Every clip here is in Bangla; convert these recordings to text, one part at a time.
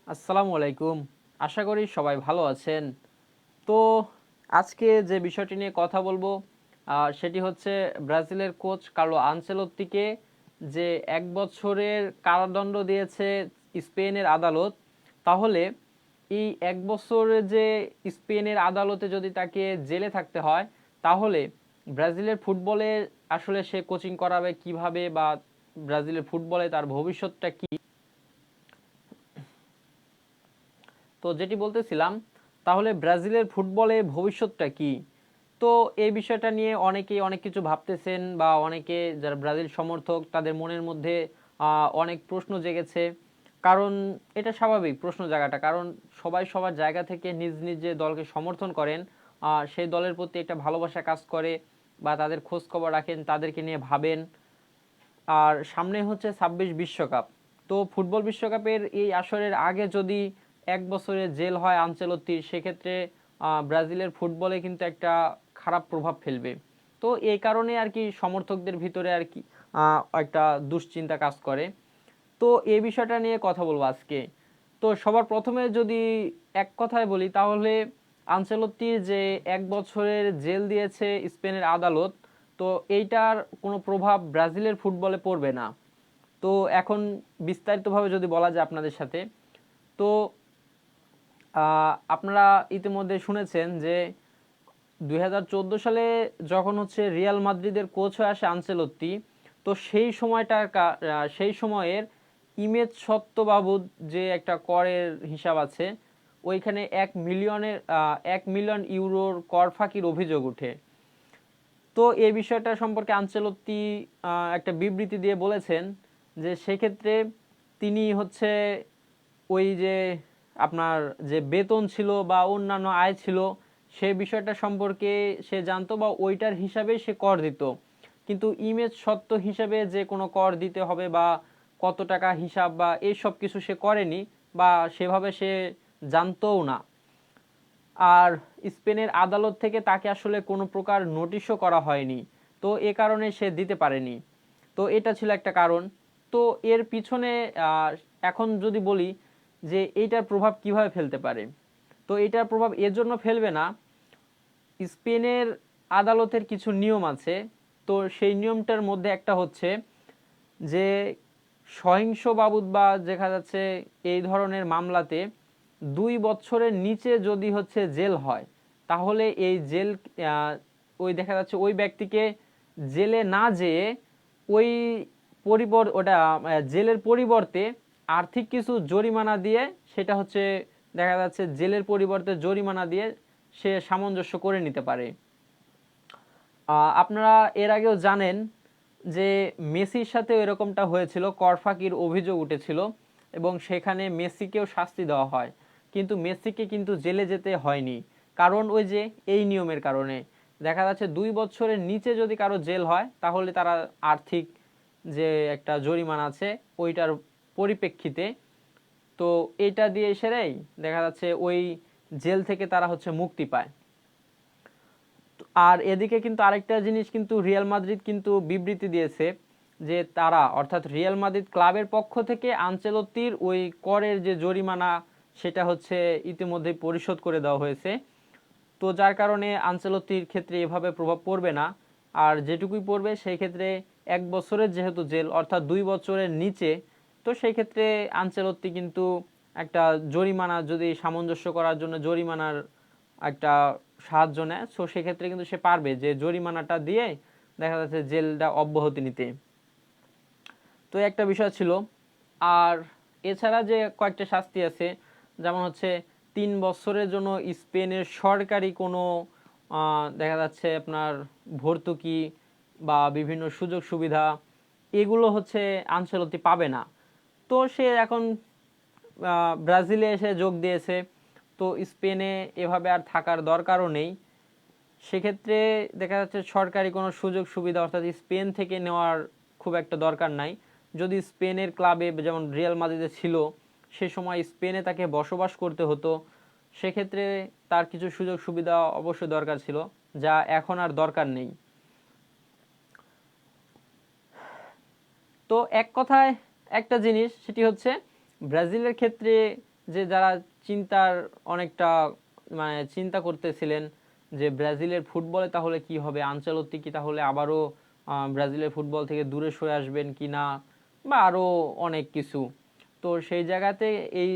আসসালামু আলাইকুম। আশা করি সবাই ভালো আছেন। তো আজকে যে বিষয়টি নিয়ে কথা বলবো সেটি হচ্ছে ব্রাজিলের কোচ কার্লো আনচেলত্তিকে যে ১ বছরের কারাদণ্ড দিয়েছে স্পেনের আদালত। তাহলে এই ১ বছরে যে স্পেনের আদালতে যদি তাকে জেলে থাকতে হয়, তাহলে ব্রাজিলের ফুটবলে আসলে সে কোচিং করাবে কিভাবে, বা ব্রাজিলের ফুটবলে তার ভবিষ্যৎটা কি। তো যেটি বলতেছিলাম, তাহলে ব্রাজিলের ফুটবলে ভবিষ্যৎটা কি। তো এই বিষয়টা নিয়ে অনেকেই অনেক কিছু ভাবতেছেন, বা অনেকে যারা ব্রাজিল সমর্থক তাদের মনের মধ্যে অনেক প্রশ্ন জেগেছে। কারণ এটা স্বাভাবিক প্রশ্ন জায়গাটা, কারণ সবাই সবার জায়গা থেকে নিজ নিজ যে দলকে সমর্থন করেন, সেই দলের প্রতি একটা ভালোবাসা কাজ করে, বা তাদের খোঁজ খবর রাখেন, তাদেরকে নিয়ে ভাবেন। আর সামনে হচ্ছে ২৬ বিশ্বকাপ। তো ফুটবল বিশ্বকাপের এই আসরের আগে যদি ১ বছরের জেল হয় আনচেলত্তির, সেক্ষেত্রে ব্রাজিলের ফুটবলে কিন্তু একটা খারাপ প্রভাব ফেলবে। তো এই কারণে আর কি সমর্থকদের ভিতরে আর কি একটা দুশ্চিন্তা কাজ করে। তো এই বিষয়টা নিয়ে কথা বলবো আজকে। তো সবার প্রথমে যদি এক কথায় বলি, তাহলে আনচেলত্তির যে ১ বছরের জেল দিয়েছে স্পেনের আদালত, তো এইটার কোনো প্রভাব ব্রাজিলের ফুটবলে পড়বে না। তো এখন বিস্তারিতভাবে যদি বলা যায় আপনাদের সাথে, তো আপনারা ইতিমধ্যে শুনেছেন যে ২০১৪ সালে যখন হচ্ছে রিয়াল মাদ্রিদের কোচ হয়ে আসে আনচেলত্তি, তো সেই সময়ের ইমেজ সত্যবাবুদ যে একটা করের হিসাব আছে, ওইখানে ১ মিলিয়ন ইউরোর কর ফাঁকির অভিযোগ ওঠে। তো এই বিষয়টা সম্পর্কে আনচেলত্তি একটা বিবৃতি দিয়ে বলেছেন যে সেক্ষেত্রে তিনি হচ্ছে ওই যে আপনার যে বেতন ছিল বা অন্যান্য আয় ছিল, সে বিষয়টা সম্পর্কে সে জানতো, বা ওইটার হিসাবে সে কর দিত। কিন্তু ইমেজ সত্য হিসাবে যে কোনো কর দিতে হবে বা কত টাকা হিসাব বা এই সব কিছু সে করেনি, বা সেভাবে সে জানতোও না। আর স্পেনের আদালত থেকে তাকে আসলে কোনো প্রকার নোটিশও করা হয়নি। তো এ কারণে সে দিতে পারেনি। তো এটা ছিল একটা কারণ। তো এর পিছনে এখন যদি বলি যে এইটার প্রভাব কিভাবে ফেলতে পারে, তো এইটার প্রভাব এর জন্য ফেলবে না। স্পেনের আদালতের কিছু নিয়ম আছে। তো সেই নিয়মটার মধ্যে একটা হচ্ছে যে সহিংস বাবদ বা দেখা যাচ্ছে এই ধরনের মামলাতে 2 বছরের নিচে যদি হচ্ছে জেল হয়, তাহলে এই জেল ওই দেখা যাচ্ছে ওই ব্যক্তিকে জেলে না যেয়ে ওই জেলের পরিবর্তে আর্থিক কিছু জরিমানা দিয়ে, সেটা হচ্ছে দেখা যাচ্ছে জেলের পরিবর্তে জরিমানা দিয়ে সে সামঞ্জস্য করে নিতে পারে। আপনারা এর আগেও জানেন যে মেসির সাথে এরকমটা হয়েছিল, কর ফাঁকির অভিযোগ উঠেছিল, এবং সেখানে মেসিকেও শাস্তি দেওয়া হয়, কিন্তু মেসিকে কিন্তু জেলে যেতে হয়নি। কারণ ওই যে এই নিয়মের কারণে দেখা যাচ্ছে 2 বছরের নিচে যদি কারো জেল হয়, তাহলে তারা আর্থিক যে একটা জরিমানা আছে ওইটার পরিপ্রেক্ষিতে, তো এটা দিয়ে সেরাই দেখা যাচ্ছে ওই জেল থেকে তারা হচ্ছে মুক্তি পায়। আর এদিকে কিন্তু আরেকটা জিনিস কিন্তু রিয়াল মাদ্রিদ কিন্তু বিবৃতি দিয়েছে যে তারা, অর্থাৎ রিয়াল মাদ্রিদ ক্লাবের পক্ষ থেকে আনচেলত্তির ওই করের যে জরিমানা, সেটা হচ্ছে ইতিমধ্যে পরিশোধ করে দেওয়া হয়েছে। তো যার কারণে আনচেলত্তির ক্ষেত্রে এভাবে প্রভাব পড়বে না। আর যেটুকুই পড়বে সেই ক্ষেত্রে 1 বছরের যেহেতু জেল, অর্থাৎ 2 বছরের নিচে, তো সেই ক্ষেত্রে আনচেলত্তি কিন্তু একটা জরিমানা যদি সামঞ্জস্য করার জন্য জরিমানার একটা সাহায্য নেয়, সো সেক্ষেত্রে কিন্তু সে পারবে যে জরিমানাটা দিয়ে দেখা যাচ্ছে জেলটা অব্যাহতি নিতে। তো একটা বিষয় ছিল। আর এছাড়া যে কয়েকটা শাস্তি আছে, যেমন হচ্ছে 3 বছরের জন্য স্পেনের সরকারি কোনো দেখা যাচ্ছে আপনার ভর্তুকি বা বিভিন্ন সুযোগ সুবিধা, এগুলো হচ্ছে আনচেলত্তি পাবে না। তো সে এখন ব্রাজিলে এসে যোগ দিয়েছে, তো স্পেনে এভাবে আর থাকার দরকারও নেই। সেক্ষেত্রে দেখা যাচ্ছে সরকারি কোনো সুযোগ সুবিধা অর্থাৎ স্পেন থেকে নেওয়ার খুব একটা দরকার নাই। যদি স্পেনের ক্লাবে যেমন রিয়াল মাদ্রিদে ছিল, সে সময় স্পেনে তাকে বসবাস করতে হতো, সেক্ষেত্রে তার কিছু সুযোগ সুবিধা অবশ্যই দরকার ছিল, যা এখন আর দরকার নেই। তো এক কথায় একটা জিনিস, সেটি হচ্ছে ব্রাজিলের ক্ষেত্রে যে যারা চিন্তার অনেকটা মানে চিন্তা করতেছিলেন যে ব্রাজিলের ফুটবলে তাহলে কি হবে, আনচেলত্তি কি তাহলে আবারও ব্রাজিলের ফুটবল থেকে দূরে সরে আসবেন কি না, বা আরো অনেক কিছু। তো সেই জায়গাতে এই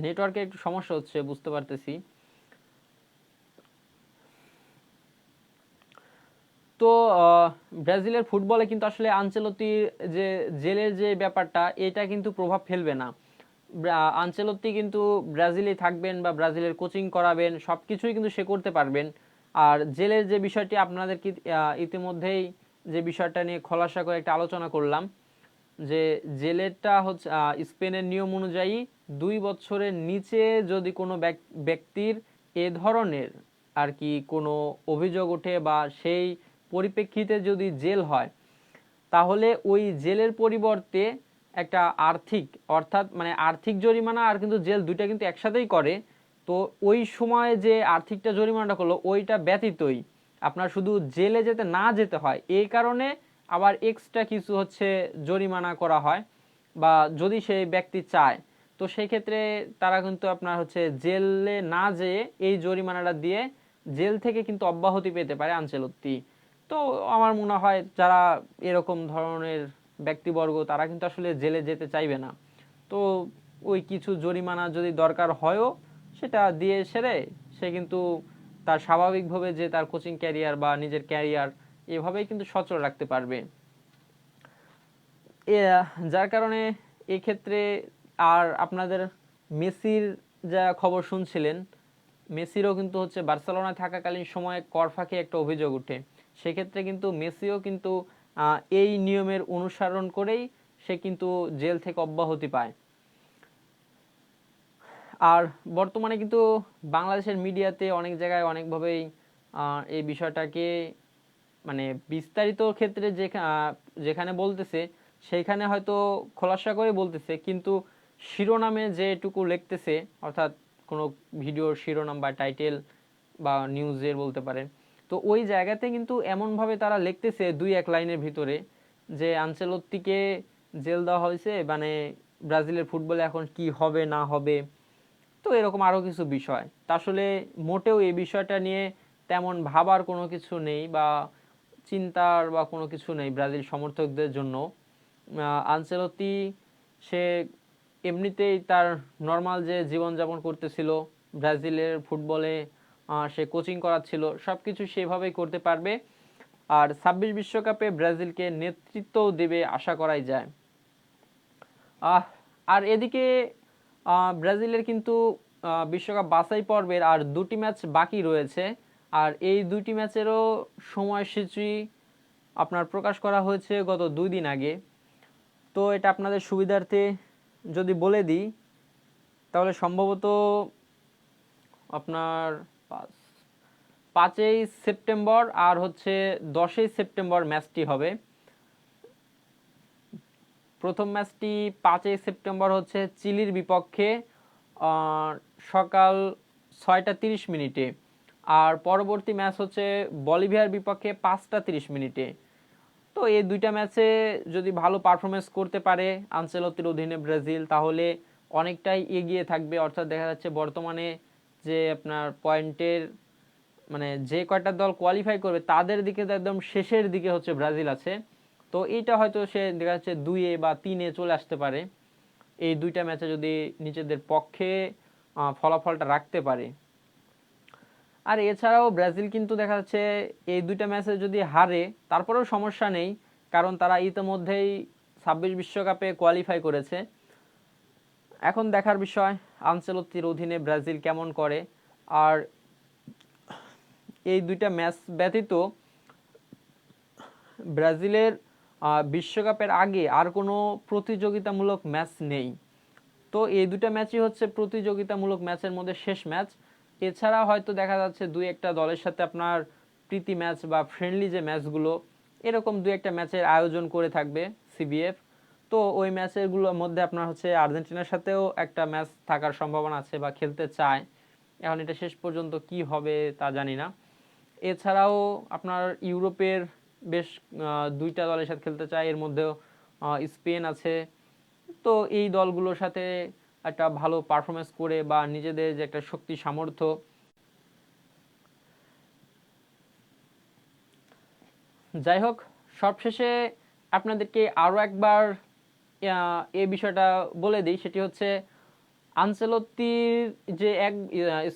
নেটওয়ার্কে একটু সমস্যা হচ্ছে বুঝতে পারতেছি। তো ব্রাজিলের ফুটবলে কিন্তু আসলে আনচেলত্তির যে জেলের যে ব্যাপারটা, এটা কিন্তু প্রভাব ফেলবে না। আনচেলত্তি কিন্তু ব্রাজিলে থাকবেন বা ব্রাজিলের কোচিং করাবেন, সবকিছুই কিন্তু সে করতে পারবেন। আর জেলের যে বিষয়টি আপনাদেরকে ইতিমধ্যেই যে বিষয়টা নিয়ে খোলাসা করে একটা আলোচনা করলাম, যে জেলেরটা হচ্ছে স্পেনের নিয়ম অনুযায়ী 2 বছরের নিচে যদি কোনো ব্যক্তির এ ধরনের আর কি কোনো অভিযোগ ওঠে বা সেই পরিপ্রেক্ষিতে যদি জেল হয়, তাহলে ওই জেলের পরিবর্তে একটা আর্থিক, অর্থাৎ মানে আর্থিক জরিমানা আর কিন্তু জেল দুইটা কিন্তু একসাথেই করে। তো ওই সময় যে আর্থিকটা জরিমানাটা করলো ওইটা ব্যতীতই আপনার শুধু জেলে যেতে না যেতে হয়, এই কারণে আবার এক্সট্রা কিছু হচ্ছে জরিমানা করা হয়, বা যদি সেই ব্যক্তি চায় তো সেই ক্ষেত্রে তারা কিন্তু আপনার হচ্ছে জেলে না যেয়ে এই জরিমানাটা দিয়ে জেল থেকে কিন্তু অব্যাহতি পেতে পারে আনচেলত্তি। তো আমার মনে হয় যারা এরকম ধরনের ব্যক্তিবর্গ তারা কিন্তু আসলে জেলে যেতে চাইবে না। তো ওই কিছু জরিমানা যদি দরকার হয়ও সেটা দিয়ে সেরে সে কিন্তু তার স্বাভাবিকভাবে যে তার কোচিং ক্যারিয়ার বা নিজের ক্যারিয়ার এভাবেই কিন্তু সচল রাখতে পারবে। যার কারণে এই ক্ষেত্রে আর আপনাদের মেসির যা খবর শুনছিলেন, মেসিরও কিন্তু হচ্ছে বার্সেলোনায় থাকাকালীন সময়ে কর ফাঁকে একটা অভিযোগ উঠে। সেক্ষেত্রে কিন্তু মেসিও কিন্তু এই নিয়মের অনুসরণ করেই সে কিন্তু জেল থেকে অব্যাহতি পায়। আর বর্তমানে কিন্তু বাংলাদেশের মিডিয়াতে অনেক জায়গায় অনেকভাবেই এই বিষয়টাকে মানে বিস্তারিত ক্ষেত্রে যেখানে বলতেছে সেইখানে হয়তো খোলাসা করে বলতেছে, কিন্তু শিরোনামে যেটুকু লিখতেছে, অর্থাৎ কোনো ভিডিওর শিরোনাম বা টাইটেল বা নিউজের বলতে পারেন, তো ওই জায়গাতে কিন্তু এমনভাবে তারা লিখতেছে 2-1 লাইনের ভিতরে যে আনচেলত্তিকে জেল দেওয়া হয়েছে, মানে ব্রাজিলের ফুটবলে এখন কি হবে না হবে, তো এরকম আরো কিছু বিষয়। তা আসলে মোটেও এই বিষয়টা নিয়ে তেমন ভাবার কোনো কিছু নেই বা চিন্তার বা কোনো কিছু নেই ব্রাজিল সমর্থকদের জন্য। আনচেলত্তি সে এমনিতেই তার নর্মাল যে জীবনযাপন করতেছিল, ব্রাজিলের ফুটবলে সে কোচিং করাচ্ছিল, সবকিছু সেভাবেই করতে পারবে। আর 26 বিশ্বকাপে ব্রাজিলকে নেতৃত্ব দেবে আশা করাই যায়। আর এদিকে ব্রাজিলের কিন্তু বিশ্বকাপ বাছাই পর্বের আর 2টি ম্যাচ বাকি রয়েছে। আর এই 2টি ম্যাচেরও সময়সূচি আপনার প্রকাশ করা হয়েছে গত 2 দিন আগে। তো এটা আপনাদের সুবিধার্থে যদি বলে দিই, তাহলে সম্ভবত আপনার 5ই সেপ্টেম্বর আর হচ্ছে 10ই সেপ্টেম্বর ম্যাচটি হবে। প্রথম ম্যাচটি 5ই সেপ্টেম্বর হচ্ছে চিলির বিপক্ষে সকাল 6টা 30 মিনিটে, আর পরবর্তী ম্যাচ হচ্ছে বলিভিয়ার বিপক্ষে 5টা 30 মিনিটে। তো এই দুইটা ম্যাচে যদি ভালো পারফরমেন্স করতে পারে আনচেলত্তির অধীনে ব্রাজিল, তাহলে অনেকটাই এগিয়ে থাকবে। অর্থাৎ দেখা যাচ্ছে বর্তমানে যে আপনার পয়েন্টের মানে যে কয়টা দল কোয়ালিফাই করবে তাদের দিকে একদম শেষের দিকে হচ্ছে ব্রাজিল আছে। তো এইটা হয়তো সে দেখা যাচ্ছে 2-এ বা 3-এ চলে আসতে পারে এই দুইটা ম্যাচে যদি নিজেদের পক্ষে ফলাফলটা রাখতে পারে। আর এছাড়াও ব্রাজিল কিন্তু দেখা যাচ্ছে এই দুইটা ম্যাচে যদি হারে তারপরেও সমস্যা নেই, কারণ তারা ইতিমধ্যেই 26 বিশ্বকাপে কোয়ালিফাই করেছে। এখন দেখার বিষয় আনচেলত্তির অধীনে ব্রাজিল কেমন করে। আর এই দুইটা ম্যাচ ব্যতীত ব্রাজিলের বিশ্বকাপের আগে আর কোনো প্রতিযোগিতামূলক ম্যাচ নেই। তো এই দুটা ম্যাচই হচ্ছে প্রতিযোগিতামূলক ম্যাচের মধ্যে শেষ ম্যাচ। এছাড়া হয়তো দেখা যাচ্ছে 2-1টা দলের সাথে আপনার প্রীতি ম্যাচ বা ফ্রেন্ডলি যে ম্যাচগুলো, এরকম 2-1টা ম্যাচের আয়োজন করে থাকবে সিবিএফ। তো ওই ম্যাচেরগুলোর মধ্যে আপনার হচ্ছে আর্জেন্টিনার সাথেও একটা ম্যাচ থাকার সম্ভাবনা আছে বা খেলতে চায়। এখন এটা শেষ পর্যন্ত কি হবে তা জানি না। এছাড়াও আপনার ইউরোপের বেশ 2টা দলের সাথে খেলতে চায়, এর মধ্যেও স্পেন আছে। তো এই দলগুলোর সাথে একটা ভালো পারফরমেন্স করে বা নিজেদের যে একটা শক্তি সামর্থ্য, যাই হোক সবশেষে আপনাদেরকে আরও একবার এই বিষয়টা বলে দিই, সেটি হচ্ছে আনচেলত্তির যে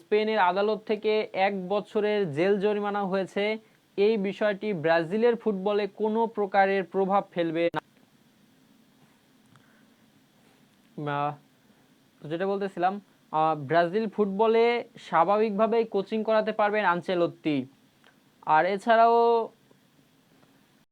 স্পেনের আদালত থেকে 1 বছরের জেল জরিমানা হয়েছে, এই বিষয়টি ব্রাজিলের ফুটবলে কোনো প্রকারের প্রভাব ফেলবে না। যেটা বলতেছিলাম, ব্রাজিল ফুটবলে স্বাভাবিকভাবেই কোচিং করাতে পারবেন আনচেলত্তি। আর এছাড়াও